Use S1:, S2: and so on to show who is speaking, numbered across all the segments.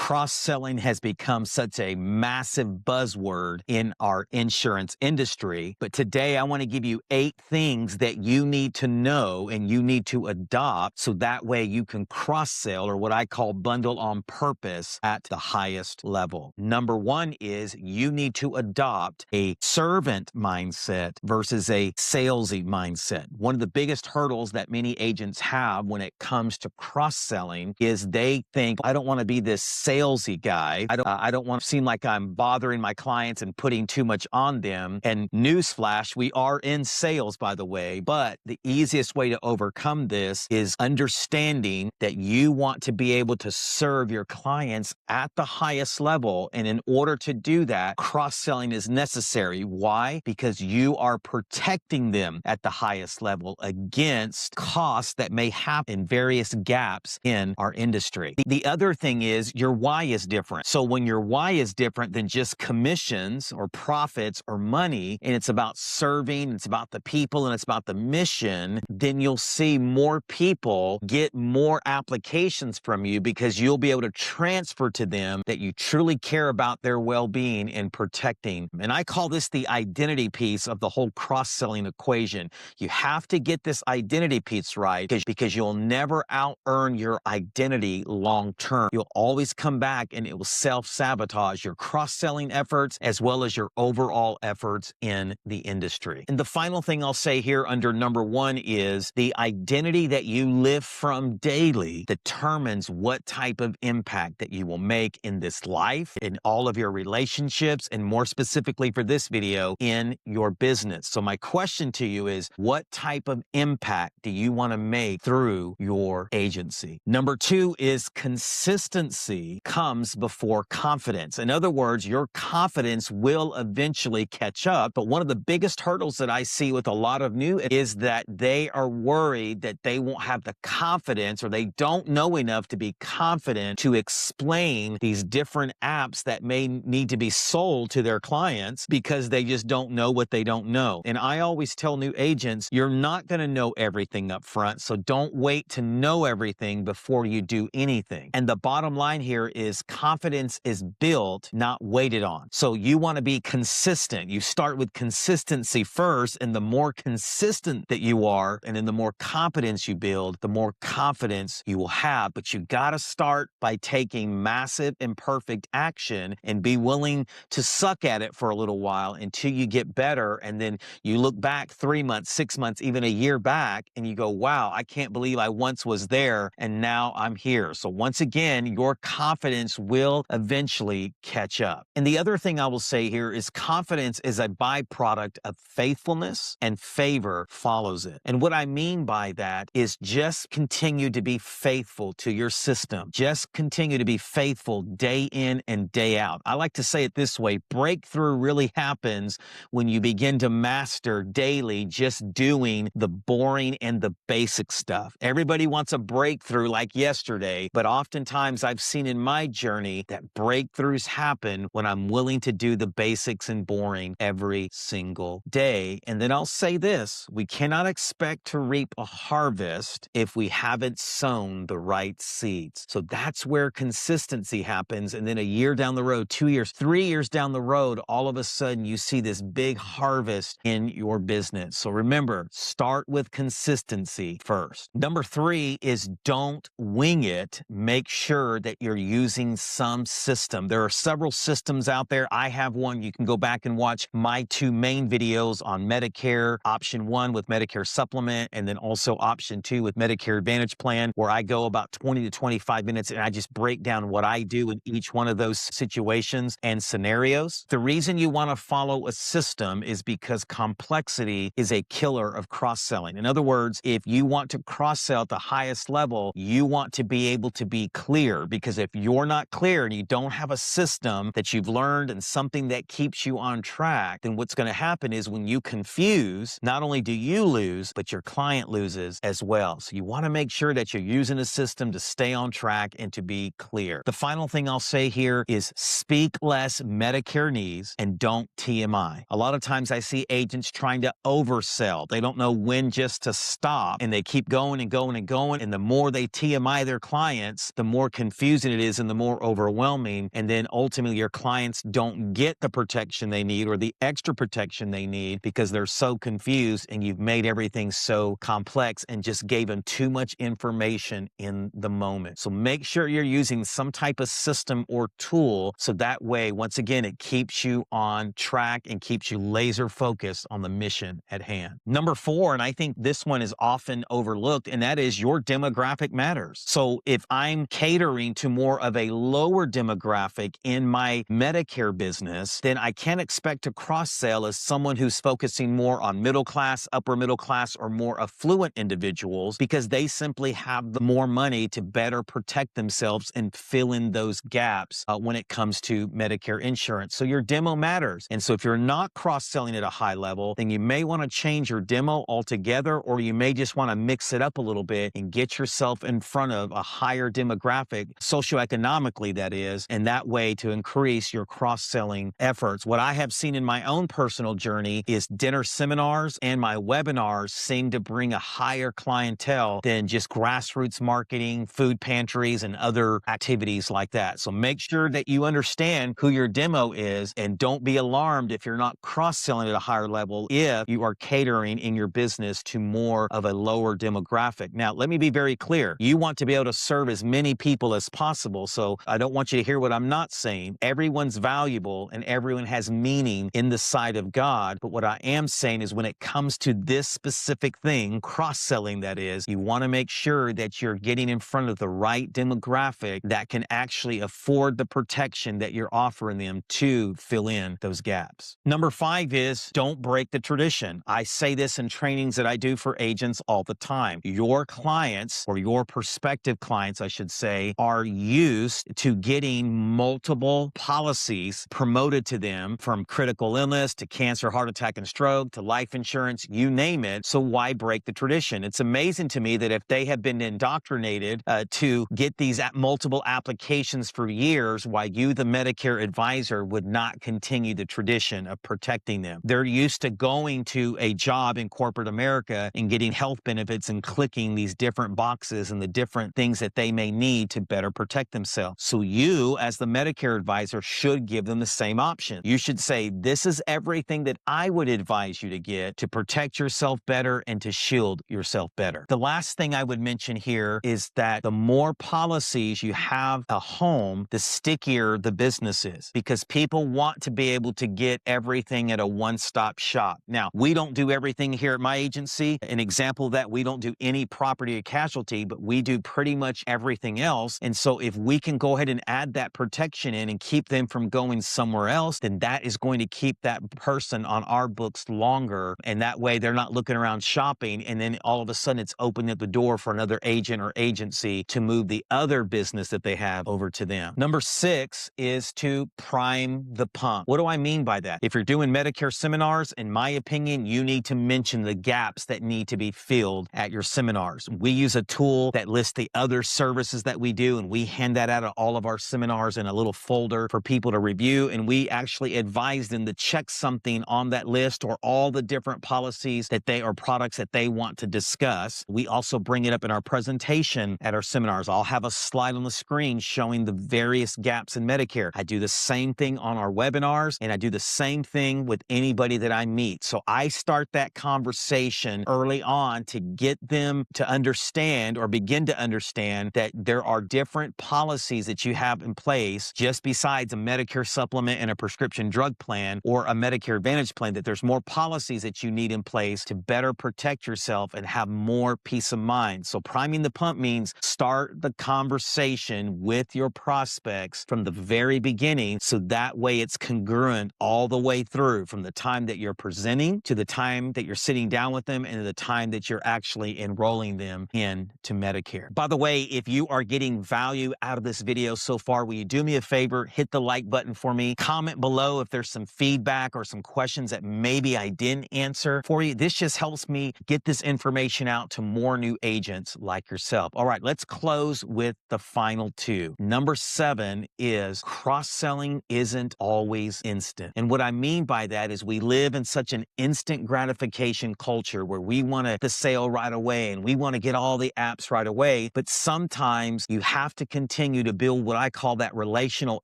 S1: Cross-selling has become such a massive buzzword in our insurance industry. But today I want to give you 8 things that you need to know and you need to adopt so that way you can cross-sell, or what I call bundle on purpose, at the highest level. Number 1 is you need to adopt a servant mindset versus a salesy mindset. One of the biggest hurdles that many agents have when it comes to cross-selling is they think, I don't want to be this salesy guy. I don't want to seem like I'm bothering my clients and putting too much on them. And newsflash, we are in sales, by the way, but the easiest way to overcome this is understanding that you want to be able to serve your clients at the highest level. And in order to do that, cross-selling is necessary. Why? Because you are protecting them at the highest level against costs that may happen in various gaps in our industry. The other thing is your why is different. So when your why is different than just commissions or profits or money, and it's about serving, it's about the people, and it's about the mission, then you'll see more people get more applications from you because you'll be able to transfer to them that you truly care about their well-being and protecting. And I call this the identity piece of the whole cross-selling equation. You have to get this identity piece right because you'll never out-earn your identity long-term. You'll always come back and it will self-sabotage your cross-selling efforts as well as your overall efforts in the industry. And the final thing I'll say here under number 1 is the identity that you live from daily determines what type of impact that you will make in this life, in all of your relationships, and more specifically for this video, in your business. So my question to you is, what type of impact do you want to make through your agency? Number 2 is consistency comes before confidence. In other words, your confidence will eventually catch up. But one of the biggest hurdles that I see with a lot of new is that they are worried that they won't have the confidence, or they don't know enough to be confident to explain these different apps that may need to be sold to their clients because they just don't know what they don't know. And I always tell new agents, you're not going to know everything up front, so don't wait to know everything before you do anything. And the bottom line here is confidence is built, not waited on. So you want to be consistent. You start with consistency first, and the more consistent that you are, and then the more confidence you build, the more confidence you will have. But you got to start by taking massive imperfect action and be willing to suck at it for a little while until you get better. And then you look back 3 months, 6 months, even a year back, and you go, wow, I can't believe I once was there and now I'm here. So once again, your confidence will eventually catch up. And the other thing I will say here is confidence is a byproduct of faithfulness, and favor follows it. And what I mean by that is just continue to be faithful to your system. Just continue to be faithful day in and day out. I like to say it this way: breakthrough really happens when you begin to master daily just doing the boring and the basic stuff. Everybody wants a breakthrough like yesterday, but oftentimes I've seen in my journey that breakthroughs happen when I'm willing to do the basics and boring every single day. And then I'll say this: we cannot expect to reap a harvest if we haven't sown the right seeds. So that's where consistency happens. And then a year down the road, 2 years, 3 years down the road, all of a sudden you see this big harvest in your business. So remember, start with consistency first. Number 3 is don't wing it. Make sure that you're using some system. There are several systems out there. I have one. You can go back and watch my 2 main videos on Medicare, option 1 with Medicare supplement, and then also option 2 with Medicare Advantage plan, where I go about 20 to 25 minutes and I just break down what I do in each one of those situations and scenarios. The reason you want to follow a system is because complexity is a killer of cross-selling. In other words, if you want to cross-sell at the highest level, you want to be able to be clear, because if you're not clear and you don't have a system that you've learned and something that keeps you on track, then what's going to happen is when you confuse, not only do you lose, but your client loses as well. So you want to make sure that you're using a system to stay on track and to be clear. The final thing I'll say here is speak less Medicare needs and don't TMI. A lot of times I see agents trying to oversell. They don't know when just to stop, and they keep going and going and going. And the more they TMI their clients, the more confusing it is is and the more overwhelming. And then ultimately your clients don't get the protection they need or the extra protection they need because they're so confused and you've made everything so complex and just gave them too much information in the moment. So make sure you're using some type of system or tool so that way, once again, it keeps you on track and keeps you laser focused on the mission at hand. Number 4, and I think this one is often overlooked, and that is your demographic matters. So if I'm catering to more of a lower demographic in my Medicare business, then I can't expect to cross-sell as someone who's focusing more on middle class, upper middle class, or more affluent individuals because they simply have the more money to better protect themselves and fill in those gaps when it comes to Medicare insurance. So your demo matters. And so if you're not cross-selling at a high level, then you may want to change your demo altogether, or you may just want to mix it up a little bit and get yourself in front of a higher demographic, socioeconomically that is, and that way to increase your cross-selling efforts. What I have seen in my own personal journey is dinner seminars and my webinars seem to bring a higher clientele than just grassroots marketing, food pantries, and other activities like that. So make sure that you understand who your demo is and don't be alarmed if you're not cross-selling at a higher level if you are catering in your business to more of a lower demographic. Now, let me be very clear. You want to be able to serve as many people as possible, so I don't want you to hear what I'm not saying. Everyone's valuable and everyone has meaning in the sight of God, but what I am saying is when it comes to this specific thing, cross-selling that is, you want to make sure that you're getting in front of the right demographic that can actually afford the protection that you're offering them to fill in those gaps. Number 5 is don't break the tradition. I say this in trainings that I do for agents all the time. Your clients, or your prospective clients, I should say, are used to getting multiple policies promoted to them from critical illness to cancer, heart attack, and stroke to life insurance, you name it. So why break the tradition? It's amazing to me that if they have been indoctrinated to get these multiple applications for years, why you, the Medicare advisor, would not continue the tradition of protecting them. They're used to going to a job in corporate America and getting health benefits and clicking these different boxes and the different things that they may need to better protect themselves. So you, as the Medicare advisor, should give them the same option. You should say, this is everything that I would advise you to get to protect yourself better and to shield yourself better. The last thing I would mention here is that the more policies you have a home, the stickier the business is, because people want to be able to get everything at a one-stop shop. Now, we don't do everything here at my agency. An example of that, we don't do any property or casualty, but we do pretty much everything else. And so if we can go ahead and add that protection in and keep them from going somewhere else, then that is going to keep that person on our books longer. And that way they're not looking around shopping and then all of a sudden it's opening up the door for another agent or agency to move the other business that they have over to them. Number 6 is to prime the pump. What do I mean by that? If you're doing Medicare seminars, in my opinion, you need to mention the gaps that need to be filled at your seminars. We use a tool that lists the other services that we do, and we hand that out at all of our seminars in a little folder for people to review, and we actually advise them to check something on that list or all the different policies that they or products that they want to discuss. We also bring it up in our presentation at our seminars. I'll have a slide on the screen showing the various gaps in Medicare. I do the same thing on our webinars, and I do the same thing with anybody that I meet. So I start that conversation early on to get them to understand or begin to understand that there are different policies that you have in place just besides a Medicare supplement and a prescription drug plan or a Medicare Advantage plan, that there's more policies that you need in place to better protect yourself and have more peace of mind. So priming the pump means start the conversation with your prospects from the very beginning, so that way it's congruent all the way through, from the time that you're presenting to the time that you're sitting down with them and to the time that you're actually enrolling them into Medicare. By the way, if you are getting value out of this video so far, will you do me a favor, hit the like button for me, comment below if there's some feedback or some questions that maybe I didn't answer for you. This just helps me get this information out to more new agents like yourself. All right, let's close with the final 2. Number 7 is cross-selling isn't always instant. And what I mean by that is we live in such an instant gratification culture where we want the sale right away and we want to get all the apps right away. But sometimes you have to continue continue to build what I call that relational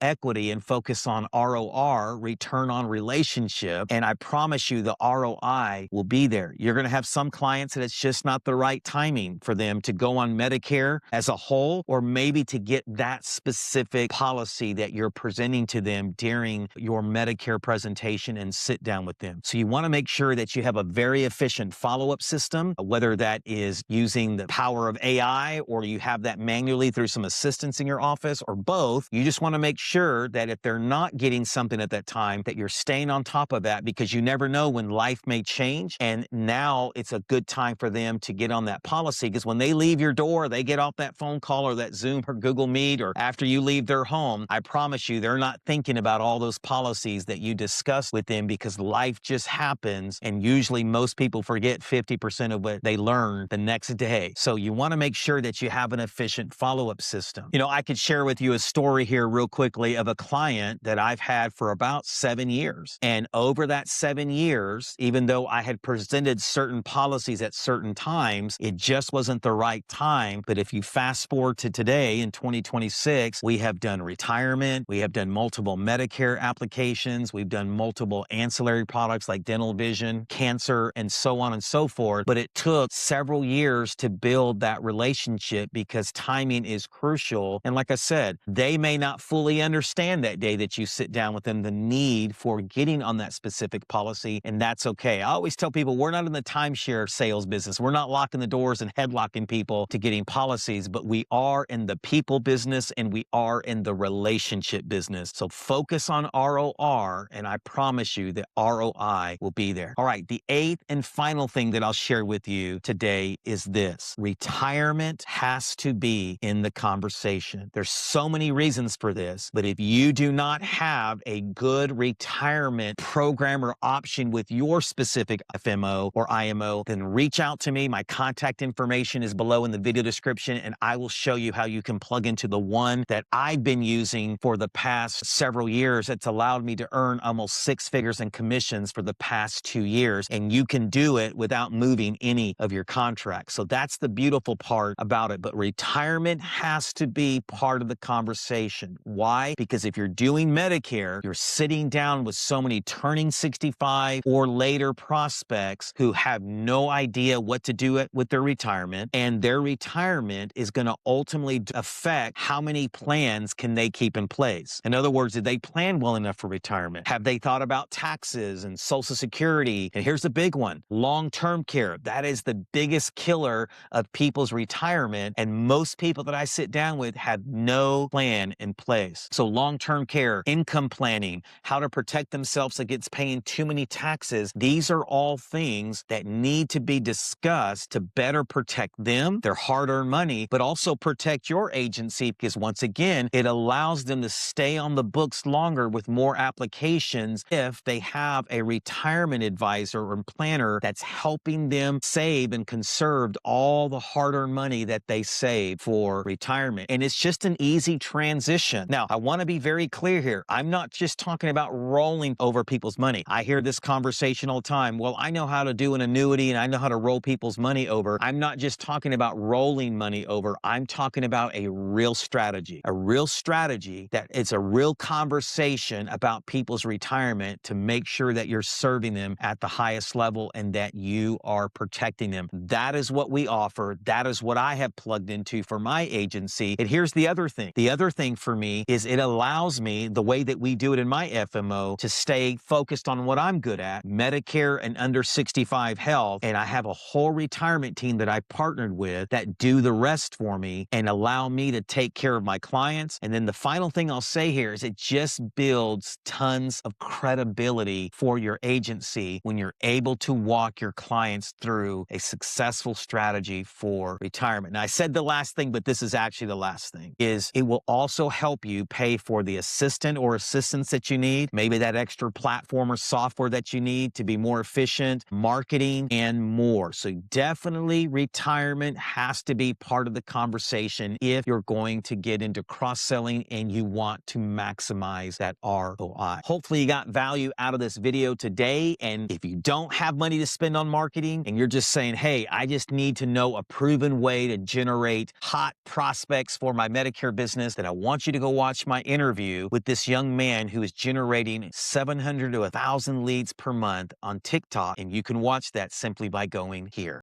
S1: equity and focus on ROR, return on relationship, and I promise you the ROI will be there. You're going to have some clients that it's just not the right timing for them to go on Medicare as a whole, or maybe to get that specific policy that you're presenting to them during your Medicare presentation and sit down with them. So you want to make sure that you have a very efficient follow-up system, whether that is using the power of AI or you have that manually through some assistants in your office or both. You just want to make sure that if they're not getting something at that time, that you're staying on top of that, because you never know when life may change. And now it's a good time for them to get on that policy, because when they leave your door, they get off that phone call or that Zoom or Google Meet, or after you leave their home, I promise you, they're not thinking about all those policies that you discussed with them, because life just happens. And usually most people forget 50% of what they learned the next day. So you want to make sure that you have an efficient follow-up system. You know, I could share with you a story here real quickly of a client that I've had for about 7 years. And over that 7 years, even though I had presented certain policies at certain times, it just wasn't the right time. But if you fast forward to today in 2026, we have done retirement, we have done multiple Medicare applications, we've done multiple ancillary products like dental, vision, cancer, and so on and so forth. But it took several years to build that relationship, because timing is crucial. And like I said, they may not fully understand that day that you sit down with them the need for getting on that specific policy, and that's okay. I always tell people, we're not in the timeshare sales business. We're not locking the doors and headlocking people to getting policies, but we are in the people business and we are in the relationship business. So focus on ROR, and I promise you that ROI will be there. All right, the eighth and final thing that I'll share with you today is this: retirement has to be in the conversation. There's so many reasons for this, but if you do not have a good retirement program or option with your specific FMO or IMO, then reach out to me. My contact information is below in the video description, and I will show you how you can plug into the one that I've been using for the past several years. It's allowed me to earn almost 6 figures in commissions for the past 2 years, and you can do it without moving any of your contracts. So that's the beautiful part about it. But retirement has to be part of the conversation. Why? Because if you're doing Medicare, you're sitting down with so many turning 65 or later prospects who have no idea what to do with their retirement, and their retirement is going to ultimately affect how many plans can they keep in place. In other words, did they plan well enough for retirement? Have they thought about taxes and Social Security? And here's the big one: long-term care. That is the biggest killer of people's retirement, and most people that I sit down with have no plan in place. So long-term care, income planning, how to protect themselves against paying too many taxes, these are all things that need to be discussed to better protect them, their hard-earned money, but also protect your agency, because once again, it allows them to stay on the books longer with more applications if they have a retirement advisor or planner that's helping them save and conserve all the hard-earned money that they save for retirement. And it's just an easy transition. Now, I want to be very clear here. I'm not just talking about rolling over people's money. I hear this conversation all the time. Well, I know how to do an annuity and I know how to roll people's money over. I'm not just talking about rolling money over. I'm talking about a real strategy that it's a real conversation about people's retirement to make sure that you're serving them at the highest level and that you are protecting them. That is what we offer. That is what I have plugged into for my agency. And here's the other thing. The other thing for me is it allows me, the way that we do it in my FMO, to stay focused on what I'm good at, Medicare and under 65 health. And I have a whole retirement team that I partnered with that do the rest for me and allow me to take care of my clients. And then the final thing I'll say here is it just builds tons of credibility for your agency when you're able to walk your clients through a successful strategy for retirement. Now, I said the last thing, but this is actually the last thing, is it will also help you pay for the assistant or assistants that you need, maybe that extra platform or software that you need to be more efficient, marketing, and more. So definitely retirement has to be part of the conversation if you're going to get into cross-selling and you want to maximize that ROI. Hopefully you got value out of this video today. And if you don't have money to spend on marketing and you're just saying, hey, I just need to know a proven way to generate hot prospects for my my Medicare business, then I want you to go watch my interview with this young man who is generating 700 to 1,000 leads per month on TikTok. And you can watch that simply by going here.